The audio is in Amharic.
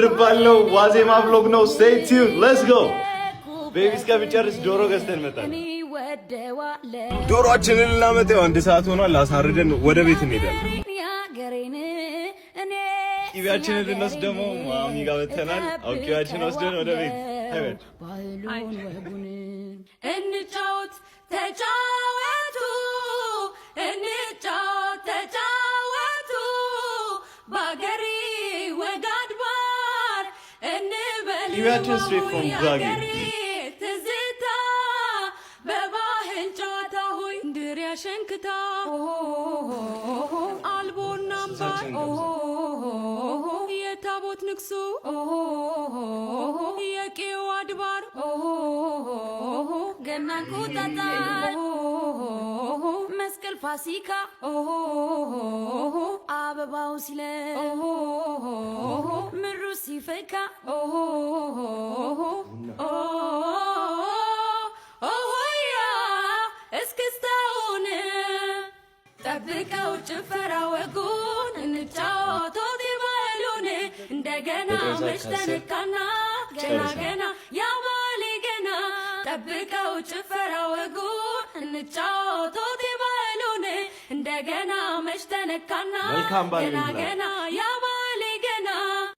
ድርባለው ዋዜማ vlog ነው stay tuned let's go ቤቢስ ከብጨርስ ዶሮ ገዝተን መጣን ዶሮአችንን ልናመጣው አንድ ሰዓት ሆኗል አሳርደን ወደ ቤት እንሄዳለን ቂቤያችንን ልንወስድ ደግሞ ማሚ ጋር መተናል አውቂያችን ወስደን ወደ ቤት እንጫወት ተጫወቱ እንጫወት ተጫወቱ ባገሪ ወጋድባር እንበል ቂቤያችን straight from ጉራጌ ትዝታ በባህል ጨዋታ ሆይ እንድሪያ ሸንክታ አልቦና አምባር የታቦት ንግሱ የቄው አድባር ገናን ቁጣጣር መስቀል ፋሲካ አበባው ሲለ ምሩ ሲፈካ እስክስታውን ጠብቀው ጭፈራ ወጉን እንጫወት ይበሉን እንደገና መሽተንካና ገና ገና ያባሌ ገና ጠብቀው ጭፈራ ወጉን እንጫወት ይበሉን እንደገና መሽተንካና ገና ገና ያባ